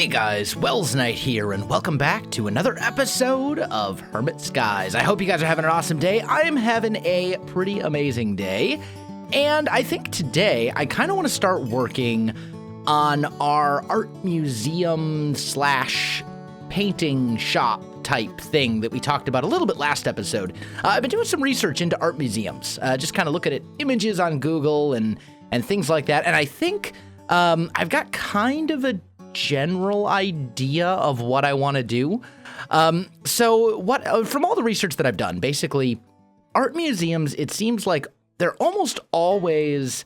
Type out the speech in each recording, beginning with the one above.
Hey guys, Welsknight here, and welcome back to another episode of Hermit Skies. I hope you guys are having an awesome day. I am having a pretty amazing day, and I think today I kind of want to start working on our art museum slash painting shop type thing that we talked about a little bit last episode. I've been doing some research into art museums, just kind of looking at images on Google and things like that, and I think I've got kind of a general idea of what I want to do. From all the research that I've done, basically, art museums, it seems like they're almost always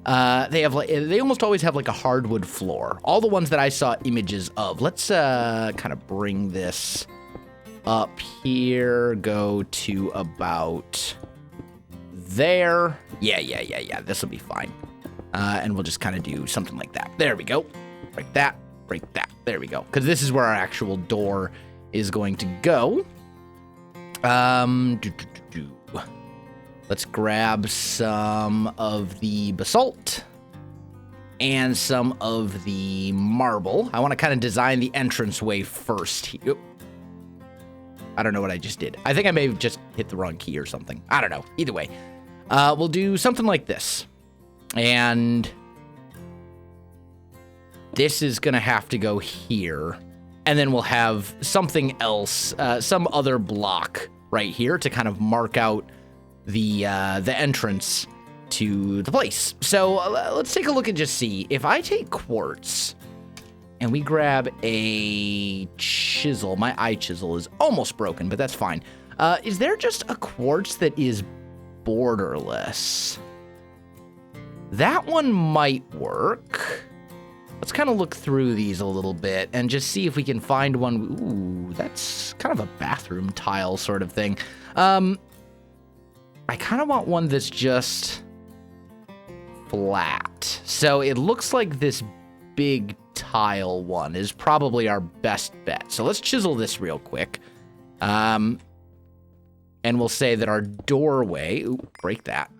they almost always have like a hardwood floor. All the ones that I saw images of. Let's kind of bring this up here, go to about there. Yeah. This will be fine. And we'll just kind of do something like that. There we go. Break that. Break that. There we go. Because this is where our actual door is going to go. Let's grab some of the basalt and some of the marble. I want to kind of design the entranceway first. I don't know what I just did. I think I may have just hit the wrong key or something. I don't know. Either way, we'll do something like this. And this is going to have to go here. And then we'll have something else, some other block right here to kind of mark out the entrance to the place. So let's take a look and just see. If I take quartz and we grab a chisel, my eye chisel is almost broken, but that's fine. Is there just a quartz that is borderless? That one might work. Let's kind of look through these a little bit and just see if we can find one. Ooh, that's kind of a bathroom tile sort of thing. I kind of want one that's just flat. So it looks like this big tile one is probably our best bet. So let's chisel this real quick. And we'll say that our doorway, break that.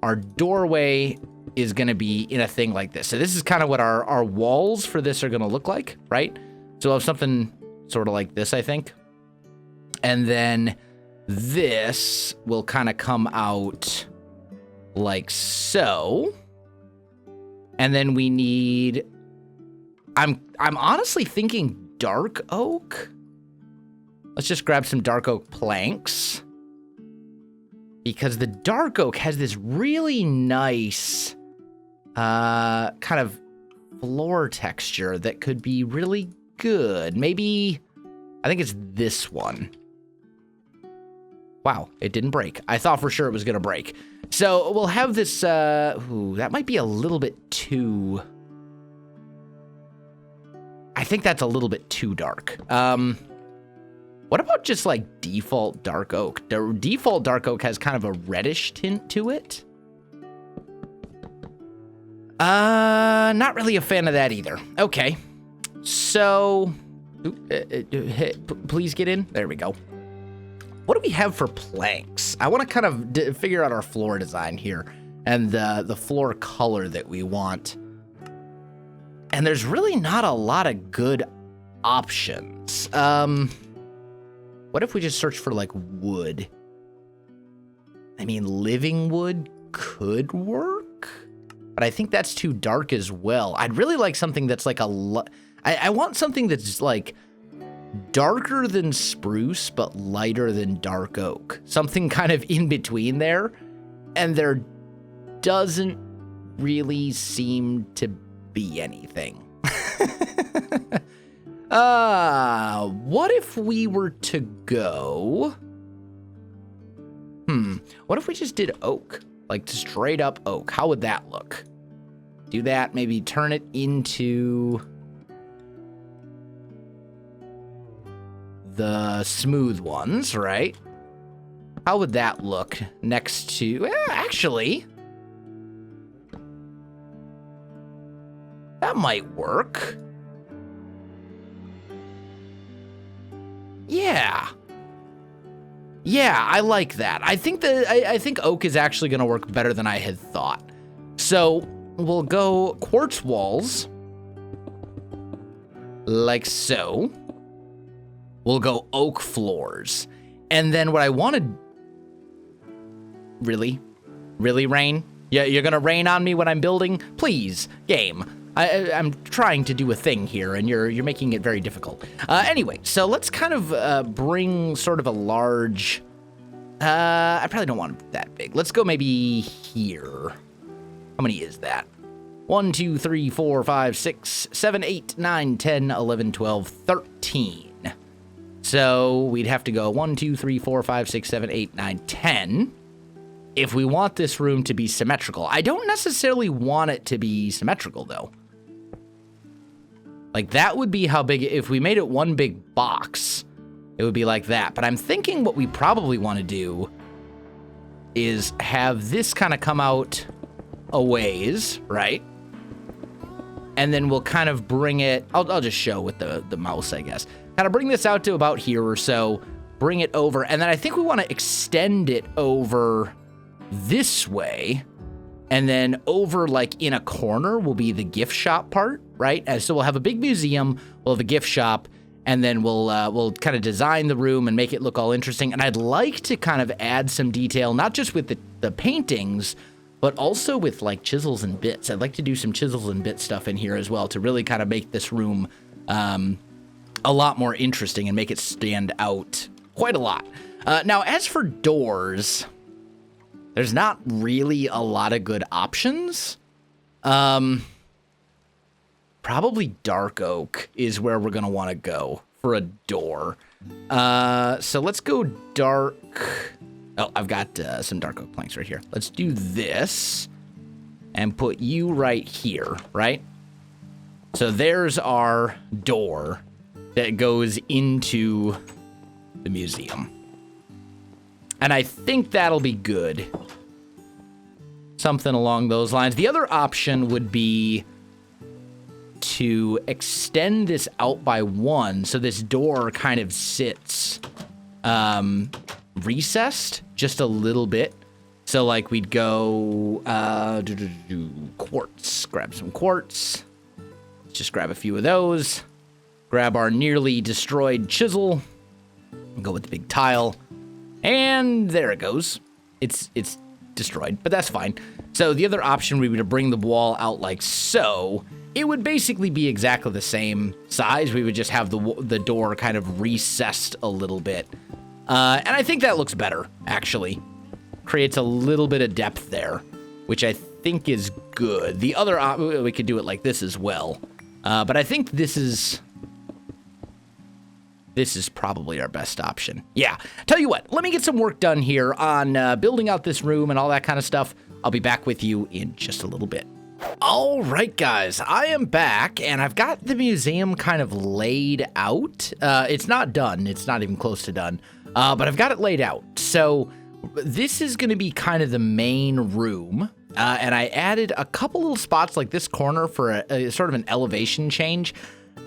Our doorway is going to be in a thing like this. So this is kind of what our walls for this are going to look like, right? So we'll have something sort of like this, I think. And then this will kind of come out like so. And then we need, I'm honestly thinking dark oak. Let's just grab some dark oak planks, because the dark oak has this really nice kind of floor texture that could be really good. Maybe, I think it's this one. Wow, it didn't break. I thought for sure it was going to break. So we'll have this, ooh, that might be a little bit too, I think that's a little bit too dark. What about just like default dark oak? The default dark oak has kind of a reddish tint to it. Not really a fan of that either. Okay, so please get in. There we go. What do we have for planks? I want to kind of figure out our floor design here and the floor color that we want. And there's really not a lot of good options. What if we just search for, like, wood? I mean, living wood could work, but I think that's too dark as well. I'd really like something that's, like, I want something that's, like, darker than spruce, but lighter than dark oak. Something kind of in between there, and there doesn't really seem to be anything. What if we were to go? What if we just did oak? Like straight up oak. How would that look? Do that, maybe turn it into the smooth ones, right? How would that look next to, actually, that might work. Yeah, I like that. I think oak is actually going to work better than I had thought. So we'll go quartz walls like so. We'll go oak floors. And then what I wanted... Really? Really, Rain? Yeah, you're gonna rain on me when I'm building? Please, game. I'm trying to do a thing here, and you're making it very difficult. Anyway, so let's kind of bring sort of a large... I probably don't want it that big. Let's go maybe here. How many is that? 1, 2, 3, 4, 5, 6, 7, 8, 9, 10, 11, 12, 13. So we'd have to go 1, 2, 3, 4, 5, 6, 7, 8, 9, 10. If we want this room to be symmetrical. I don't necessarily want it to be symmetrical, though. Like, that would be how big... If we made it one big box, it would be like that. But I'm thinking what we probably want to do is have this kind of come out a ways, right? And then we'll kind of bring it... I'll just show with the mouse, I guess. Kind of bring this out to about here or so. Bring it over. And then I think we want to extend it over... this way, and then over like in a corner will be the gift shop part, right? And so we'll have a big museum, we'll have a gift shop, and then we'll kind of design the room and make it look all interesting. And I'd like to kind of add some detail, not just with the paintings, but also with like chisels and bits. I'd like to do some chisels and bit stuff in here as well to really kind of make this room a lot more interesting and make it stand out quite a lot. Now, as for doors... There's not really a lot of good options. Probably dark oak is where we're going to want to go for a door. So let's go dark. Oh, I've got some dark oak planks right here. Let's do this and put you right here, right? So there's our door that goes into the museum. And I think that'll be good. Something along those lines. The other option would be to extend this out by 1 so this door kind of sits recessed just a little bit. So like we'd go quartz. Grab some quartz. Let's just grab a few of those. Grab our nearly destroyed chisel. And go with the big tile. And there it goes. It's destroyed, but that's fine. So the other option would be to bring the wall out like so. It would basically be exactly the same size. We would just have the door kind of recessed a little bit. And I think that looks better, actually. Creates a little bit of depth there, which I think is good. The other we could do it like this as well. But I think this is probably our best option. Yeah. Tell you what, let me get some work done here on building out this room and all that kind of stuff. I'll be back with you in just a little bit. All right, guys, I am back, and I've got the museum kind of laid out. It's not done. It's not even close to done, but I've got it laid out. So this is going to be kind of the main room, and I added a couple little spots like this corner for a sort of an elevation change.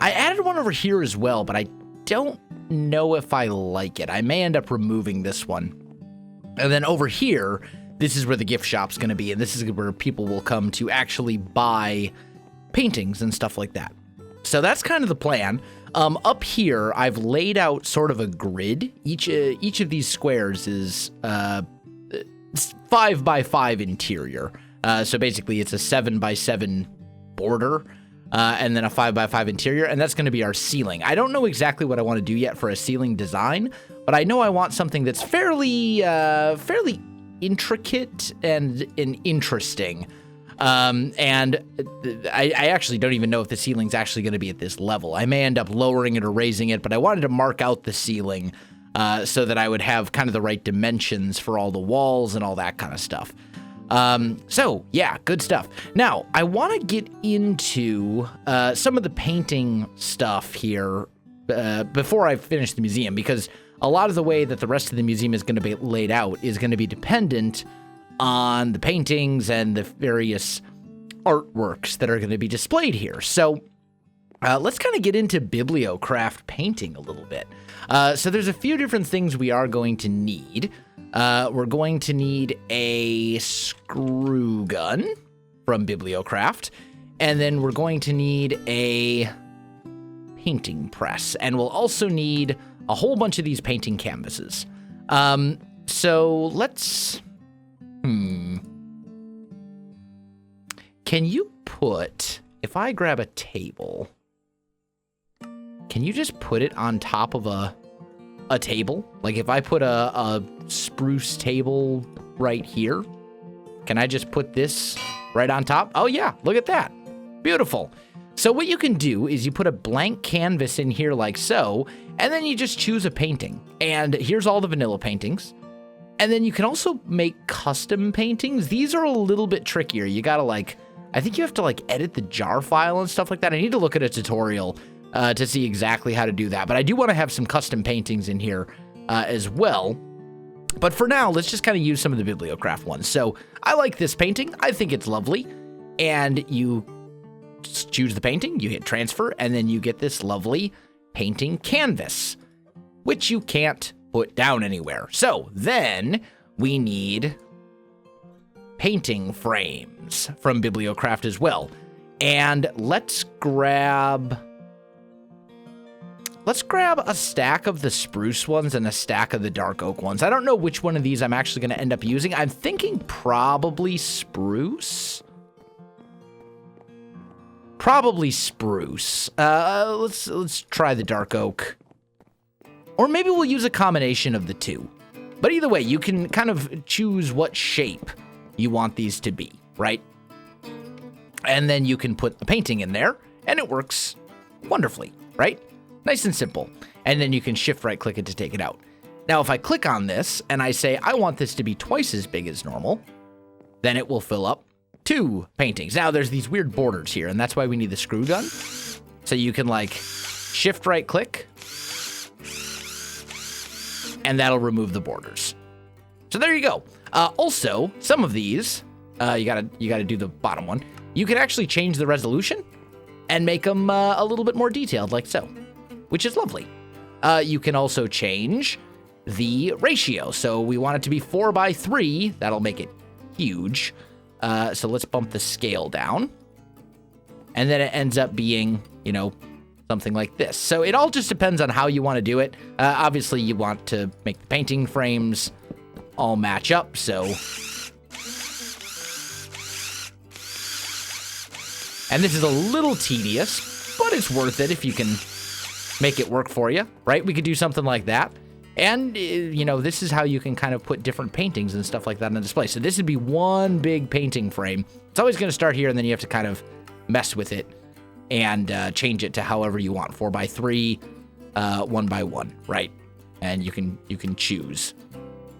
I added one over here as well, but I don't know if I like it. I may end up removing this one. And then over here, this is where the gift shop's going to be, and this is where people will come to actually buy paintings and stuff like that. So that's kind of the plan. Up here, I've laid out sort of a grid. Each of these squares is 5 by 5 interior. So basically, it's a 7 by 7 border. And then a 5 by 5 interior, and that's going to be our ceiling. I don't know exactly what I want to do yet for a ceiling design, but I know I want something that's fairly intricate and interesting. And I actually don't even know if the ceiling's actually going to be at this level. I may end up lowering it or raising it, but I wanted to mark out the ceiling so that I would have kind of the right dimensions for all the walls and all that kind of stuff. So yeah, good stuff. Now, I want to get into some of the painting stuff here before I finish the museum, because a lot of the way that the rest of the museum is going to be laid out is going to be dependent on the paintings and the various artworks that are going to be displayed here. So let's kind of get into bibliocraft painting a little bit. So there's a few different things we are going to need. We're going to need a screw gun from Bibliocraft, and then we're going to need a painting press. And we'll also need a whole bunch of these painting canvases. So let's... Can you put... If I grab a table... Can you just put it on top of a table? Like if I put a spruce table right here, can I just put this right on top? Oh yeah, look at that. Beautiful. So what you can do is you put a blank canvas in here like so, and then you just choose a painting. And here's all the vanilla paintings. And then you can also make custom paintings. These are a little bit trickier. You gotta I think you have to edit the jar file and stuff like that. I need to look at a tutorial to see exactly how to do that. But I do want to have some custom paintings in here as well. But for now, let's just kind of use some of the Bibliocraft ones. So I like this painting. I think it's lovely. And you just choose the painting, you hit transfer, and then you get this lovely painting canvas, which you can't put down anywhere. So then we need painting frames from Bibliocraft as well. And let's grab a stack of the spruce ones and a stack of the dark oak ones. I don't know which one of these I'm actually going to end up using. I'm thinking probably spruce. Probably spruce. Let's try the dark oak. Or maybe we'll use a combination of the two. But either way, you can kind of choose what shape you want these to be, right? And then you can put the painting in there, and it works wonderfully, right? Nice and simple. And then you can shift right click it to take it out. Now, if I click on this and I say, I want this to be twice as big as normal, then it will fill up 2 paintings. Now, there's these weird borders here, and that's why we need the screw gun. So you can shift right click, and that'll remove the borders. So there you go. Also, some of these, you gotta do the bottom one. You can actually change the resolution and make them a little bit more detailed, like so, which is lovely. You can also change the ratio. So we want it to be 4:3. That'll make it huge. So let's bump the scale down. And then it ends up being, something like this. So it all just depends on how you want to do it. Obviously, you want to make the painting frames all match up, so... And this is a little tedious, but it's worth it if you can make it work for you, right? We could do something like that. And, this is how you can kind of put different paintings and stuff like that on display. So this would be one big painting frame. It's always going to start here, and then you have to kind of mess with it and change it to however you want. 4:3, 1:1, right? And you can choose.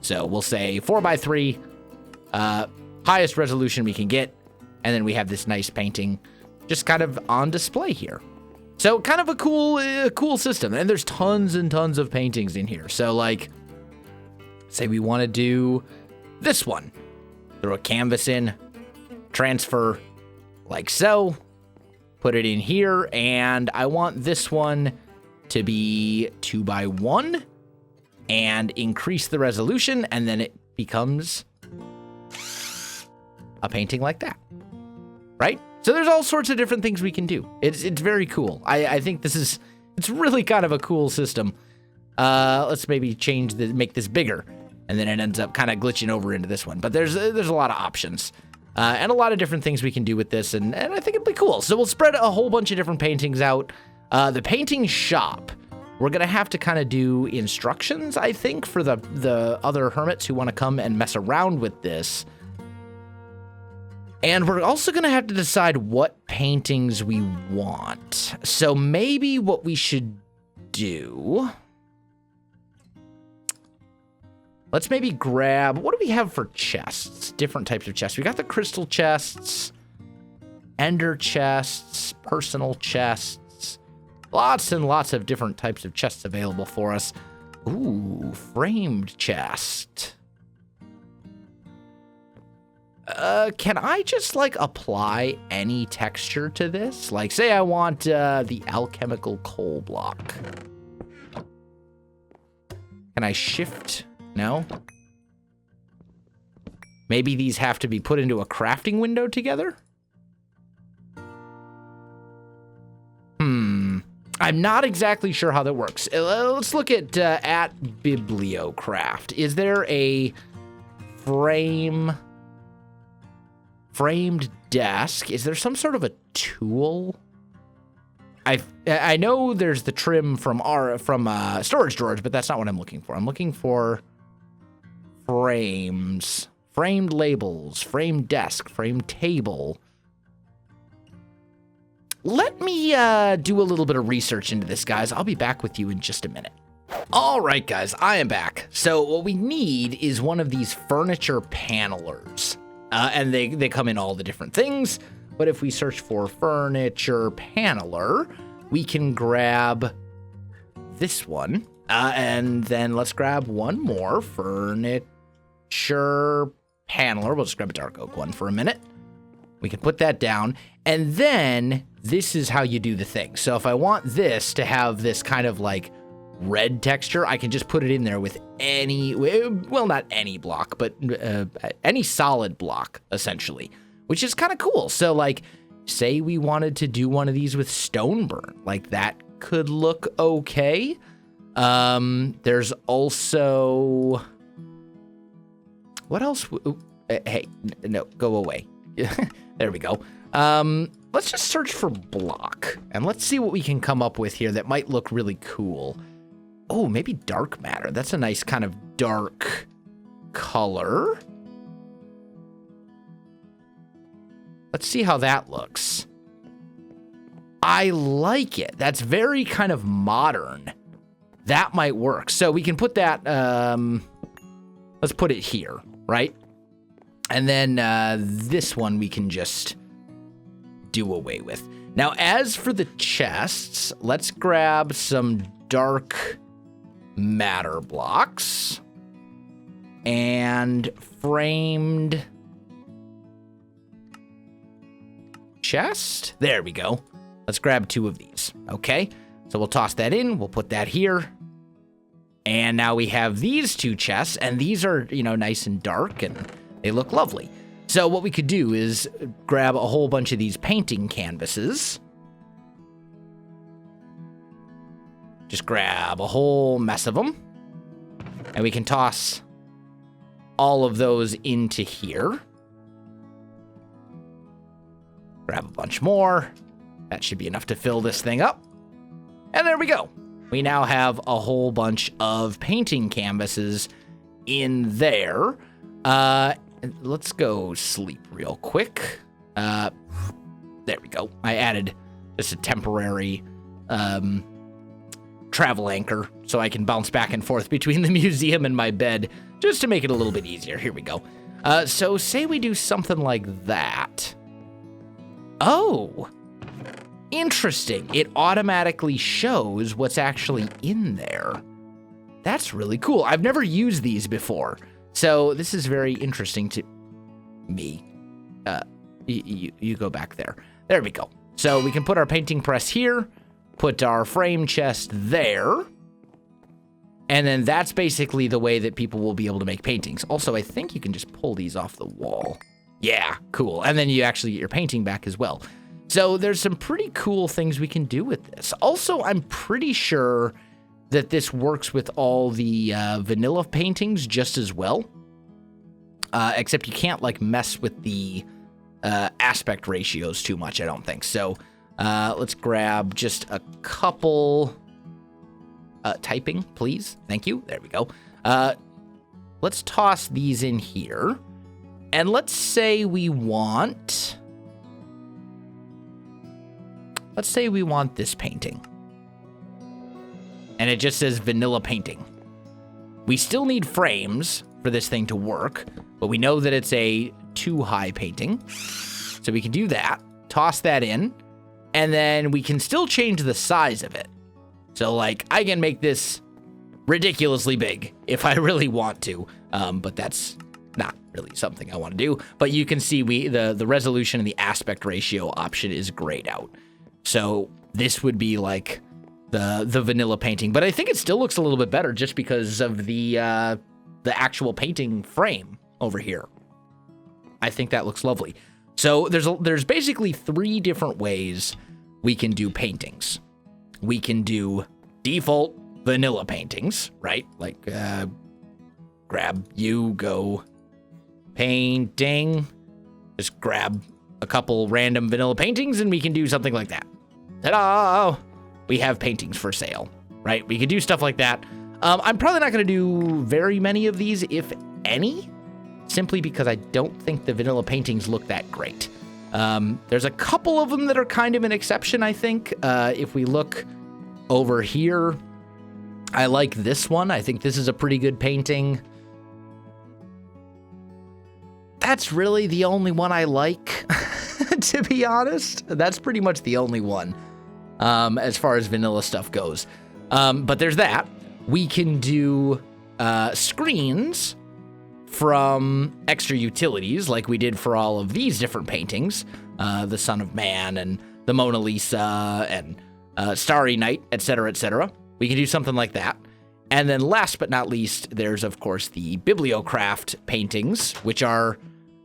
So we'll say 4:3, highest resolution we can get, and then we have this nice painting just kind of on display here. So kind of a cool system. And there's tons and tons of paintings in here. So say we want to do this one. Throw a canvas in, transfer like so, put it in here, and I want this one to be 2:1 and increase the resolution, and then it becomes a painting like that, right? So there's all sorts of different things we can do. It's very cool. I think it's really kind of a cool system. Let's maybe make this bigger, and then it ends up kind of glitching over into this one. But there's a lot of options, and a lot of different things we can do with this, and I think it'll be cool. So we'll spread a whole bunch of different paintings out. The painting shop, we're gonna have to kind of do instructions, I think, for the other hermits who want to come and mess around with this. And we're also going to have to decide what paintings we want. So maybe what we should do... Let's maybe grab... What do we have for chests? Different types of chests. We got the crystal chests, ender chests, personal chests. Lots and lots of different types of chests available for us. Ooh, framed chest. Can I just, apply any texture to this? Say I want, the alchemical coal block. Can I shift? No? Maybe these have to be put into a crafting window together? I'm not exactly sure how that works. Let's look at Bibliocraft. Is there a framed desk? Is there some sort of a tool? I know there's the trim from storage drawers, but that's not what I'm looking for. I'm looking for frames, framed labels, framed desk, framed table. Let me do a little bit of research into this, guys. I'll be back with you in just a minute. All right, guys, I am back. So what we need is one of these furniture panelers. And they come in all the different things. But if we search for furniture paneler, we can grab this one. And then let's grab one more furniture paneler. We'll just grab a dark oak one for a minute. We can put that down. And then this is how you do the thing. So if I want this to have this kind of like red texture, I can just put it in there with any, well, not any block, but any solid block, essentially, which is kind of cool. So like, say we wanted to do one of these with stone burn, like that could look okay. There's also, what else? Hey, no, go away. There we go. Let's just search for block and let's see what we can come up with here that might look really cool. Oh, maybe dark matter. That's a nice kind of dark color. Let's see how that looks. I like it. That's very kind of modern. That might work. So we can put that, let's put it here, right? And then this one we can just do away with. Now, as for the chests, let's grab some dark matter blocks and framed chest. There we go. Let's grab 2 of these. Okay, so we'll toss that in. We'll put that here. And now we have these 2 chests, and these are, you know, nice and dark, and they look lovely. So what we could do is grab a whole bunch of these painting canvases. Just grab a whole mess of them. And we can toss all of those into here. Grab a bunch more. That should be enough to fill this thing up. And there we go. We now have a whole bunch of painting canvases in there. Let's go sleep real quick. There we go. I added just a temporary travel anchor so I can bounce back and forth between the museum and my bed just to make it a little bit easier. Here we go. So say we do something like that. Oh, interesting. It automatically shows what's actually in there. That's really cool. I've never used these before. So this is very interesting to me. You go back there. There we go. So we can put our painting press here, put our frame chest there, and then that's basically the way that people will be able to make paintings. Also, I think you can just pull these off the wall. Yeah, cool. And then you actually get your painting back as well. So there's some pretty cool things we can do with this. Also, I'm pretty sure that this works with all the vanilla paintings just as well. Except you can't like mess with the aspect ratios too much, I don't think. So let's grab just a couple typing, please. Thank you. There we go. Let's toss these in here. And let's say we want... Let's say we want this painting. And it just says vanilla painting. We still need frames for this thing to work, but we know that it's a too high painting. So we can do that, toss that in, and then we can still change the size of it. So like I can make this ridiculously big if I really want to, but that's not really something I want to do. But you can see the resolution and the aspect ratio option is grayed out. So this would be like the vanilla painting, but I think it still looks a little bit better just because of the actual painting frame over here. I think that looks lovely. So there's basically 3 different ways we can do paintings. we can do default vanilla paintings, right? Like, grab you, go painting, just grab a couple random vanilla paintings and we can do something like that. Ta-da! We have paintings for sale, right? We could do stuff like that. I'm probably not going to do very many of these, if any, simply because I don't think the vanilla paintings look that great. There's a couple of them that are kind of an exception, I think. If we look over here, I like this one. I think this is a pretty good painting. That's really the only one I like, to be honest. That's pretty much the only one, as far as vanilla stuff goes. But there's that. We can do screens from extra utilities like we did for all of these different paintings. The Son of Man and the Mona Lisa and Starry Night, etc., etc. We can do something like that. And then last but not least, there's, of course, the Bibliocraft paintings, which are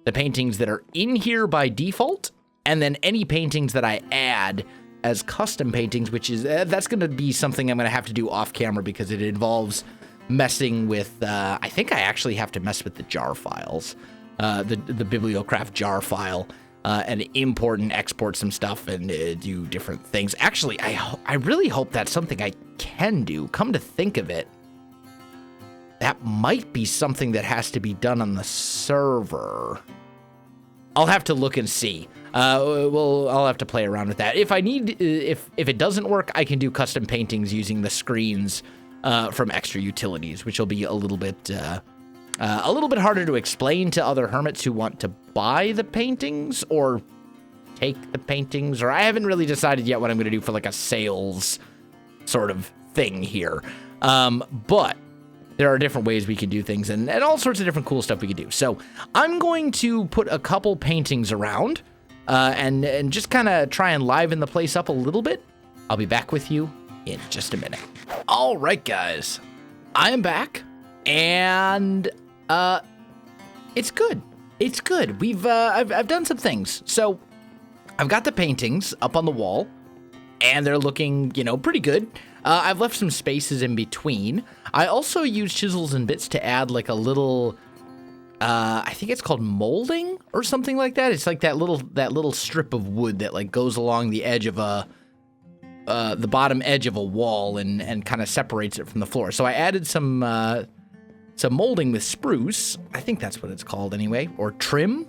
the paintings that are in here by default, and then any paintings that I add as custom paintings, which is, that's going to be something I'm going to have to do off camera because it involves messing with, I think I actually have to mess with the jar files, the Bibliocraft jar file, and import and export some stuff and do different things. Actually, I really hope that's something I can do. Come to think of it, that might be something that has to be done on the server. I'll have to look and see. I'll have to play around with that. If I need, if it doesn't work, I can do custom paintings using the screens from extra utilities, which will be a little bit harder to explain to other hermits who want to buy the paintings or take the paintings, or I haven't really decided yet what I'm going to do for like a sales sort of thing here. But there are different ways we can do things and all sorts of different cool stuff we can do. So I'm going to put a couple paintings around and just kind of try and liven the place up a little bit. I'll be back with you in just a minute. All right, guys, I am back, and it's good. It's good. I've done some things. So I've got the paintings up on the wall, and they're looking, pretty good. I've left some spaces in between. I also use chisels and bits to add like a little, I think it's called molding or something like that. It's like that little strip of wood that like goes along the edge of the bottom edge of a wall and kind of separates it from the floor. So I added some molding with spruce. I think that's what it's called anyway, or trim.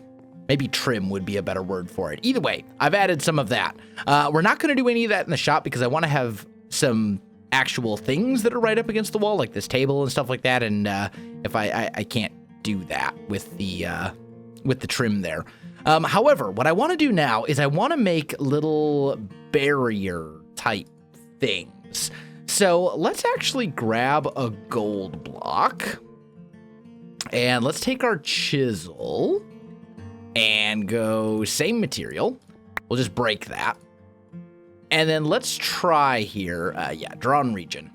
Maybe trim would be a better word for it. Either way, I've added some of that. We're not going to do any of that in the shop because I want to have some actual things that are right up against the wall, like this table and stuff like that. And if I can't do that with the trim there. However, what I want to do now is I want to make little barrier type things. So let's actually grab a gold block and let's take our chisel and go same material. We'll just break that. And then let's try here. Draw in region.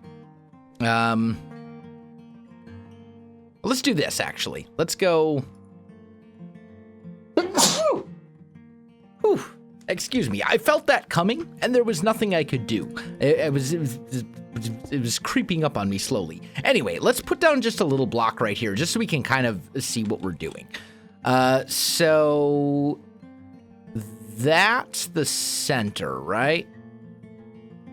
Let's do this, actually. Let's go. Whew. Excuse me. I felt that coming, and there was nothing I could do. It was creeping up on me slowly. Anyway, let's put down just a little block right here, just so we can kind of see what we're doing. So that's the center, right?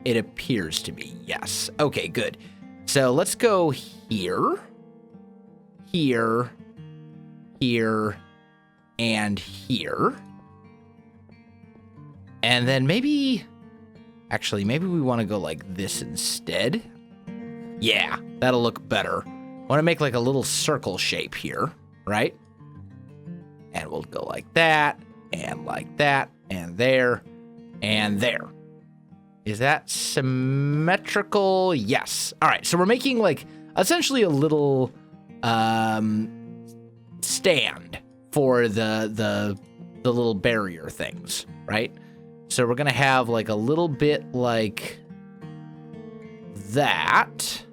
It appears to be, yes. Okay, good. So let's go here, here, here, and here. And then maybe we want to go like this instead. Yeah, that'll look better. I want to make like a little circle shape here, right? And we'll go like that, and there, and there. Is that symmetrical? Yes. All right, so we're making like essentially a little stand for the little barrier things, right? So we're gonna have like a little bit like that,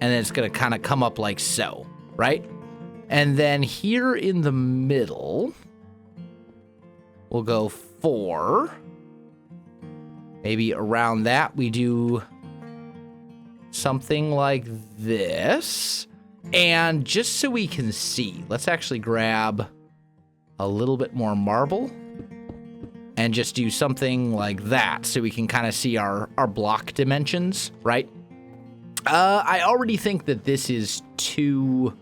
and then it's gonna kind of come up like so, right? And then here in the middle, we'll go 4. Maybe around that we do something like this. And just so we can see, let's actually grab a little bit more marble and just do something like that so we can kind of see our block dimensions, right? I already think that this is too,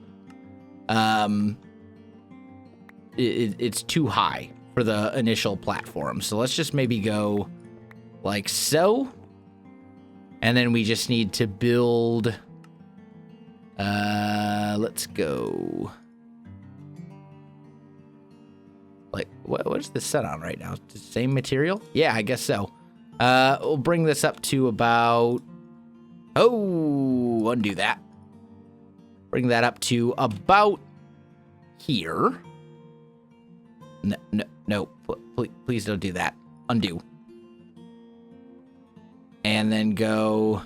it's too high for the initial platform. So let's just maybe go like so. And then we just need to build, let's go. Like, what is this set on right now? The same material? Yeah, I guess so. We'll bring this up to about, undo that. Bring that up to about here. No, please don't do that. Undo. And then go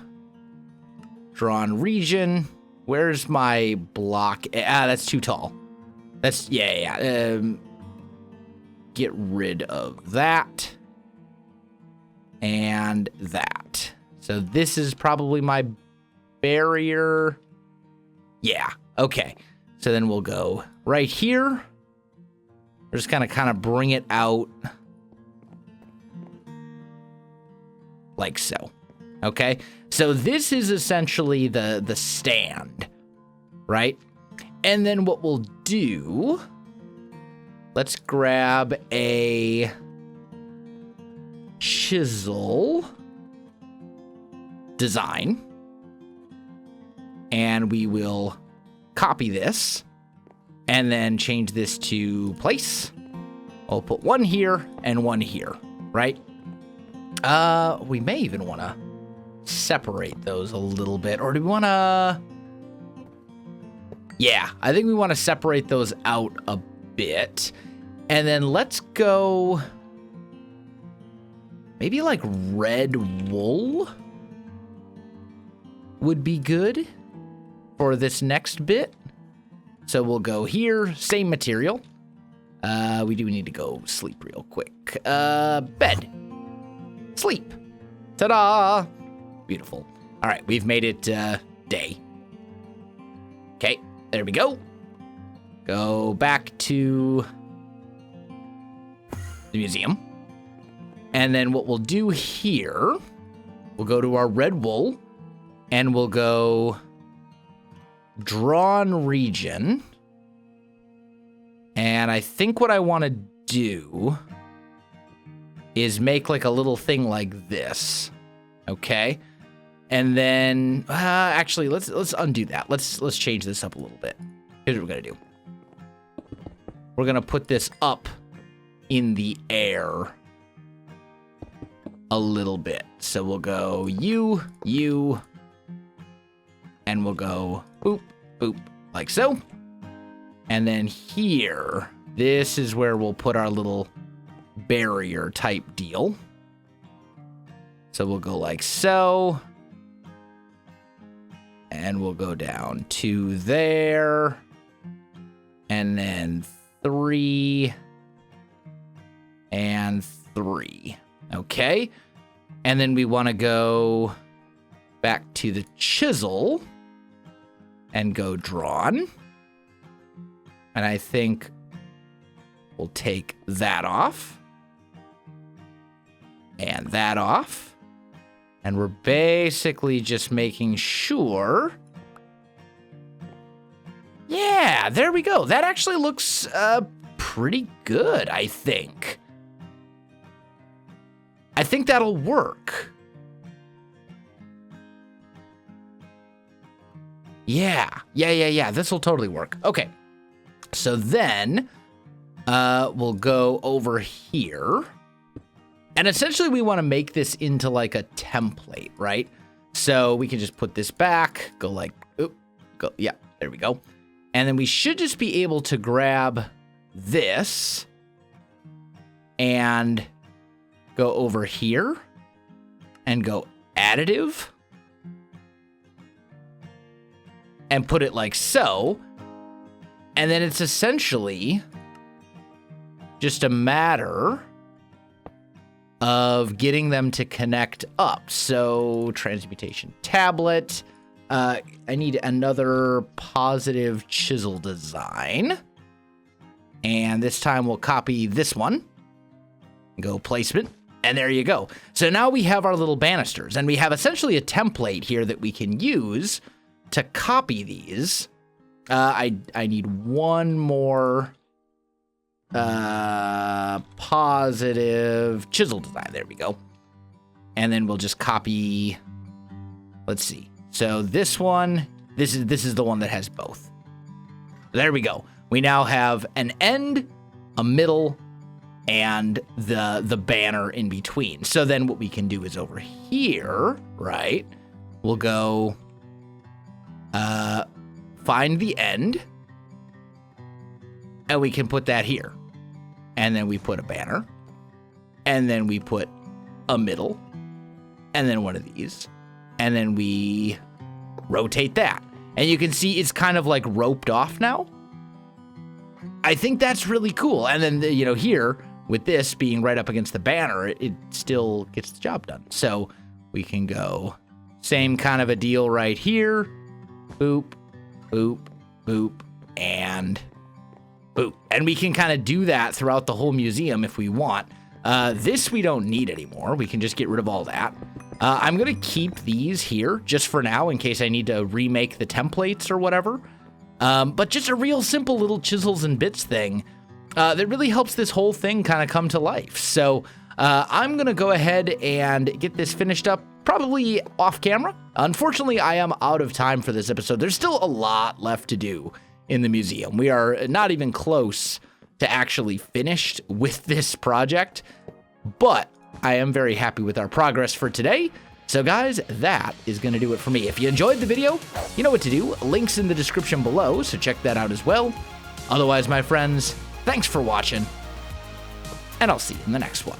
drawn region. Where's my block? That's too tall. That's, yeah. Get rid of that. And that. So this is probably my barrier. Yeah, okay. So then we'll go right here. We're just gonna kind of bring it out like so. Okay, so this is essentially the stand, right? And then what we'll do, let's grab a chisel design, and we will copy this and then change this to place. I'll put one here and one here, right? We may even want to separate those a little bit, or do we want to? Yeah, I think we want to separate those out a bit. And then let's go maybe like red wool would be good for this next bit. So we'll go here, same material. We do need to go sleep real quick. Bed. Sleep. Ta-da! Beautiful. All right, we've made it day. Okay, there we go. Go back to the museum. And then what we'll do here, we'll go to our red wool, and we'll go drawn region. And I think what I want to do is make like a little thing like this. Okay? And then actually let's undo that. Let's change this up a little bit. Here's what we're going to do. We're going to put this up in the air a little bit. So we'll go you, and we'll go boop, boop, like so. And then here, this is where we'll put our little barrier type deal. So we'll go like so. And we'll go down to there. And then 3 and 3. Okay. And then we want to go back to the chisel and go drawn. And I think we'll take that off and that off. And we're basically just making sure. Yeah, there we go. That actually looks pretty good, I think. I think that'll work. Yeah. This will totally work. Okay. So then we'll go over here. And essentially we want to make this into like a template, right? So we can just put this back, go like, yeah, there we go. And then we should just be able to grab this and go over here and go additive and put it like so. And then it's essentially just a matter of getting them to connect up. So transmutation tablet. I need another positive chisel design. And this time we'll copy this one. Go placement. And there you go. So now we have our little banisters. And we have essentially a template here that we can use to copy these. I need one more positive chisel design. There we go. And then we'll just copy. Let's see. So this one, this is the one that has both. There we go. We now have an end, a middle, and the banner in between. So then what we can do is over here, right? We'll go find the end, and we can put that here. And then we put a banner, and then we put a middle, and then one of these, and then we rotate that. And you can see it's kind of like roped off now. I think that's really cool. And then, you know, here with this being right up against the banner, it still gets the job done. So we can go same kind of a deal right here. Boop, boop, boop, and boop. And we can kind of do that throughout the whole museum if we want. This we don't need anymore. We can just get rid of all that. I'm going to keep these here just for now in case I need to remake the templates or whatever. But just a real simple little chisels and bits thing that really helps this whole thing kind of come to life. So I'm going to go ahead and get this finished up, probably off camera. Unfortunately, I am out of time for this episode. There's still a lot left to do in the museum. We are not even close to actually finished with this project, but I am very happy with our progress for today. So guys, that is going to do it for me. If you enjoyed the video, you know what to do. Links in the description below, so check that out as well. Otherwise, my friends, thanks for watching, and I'll see you in the next one.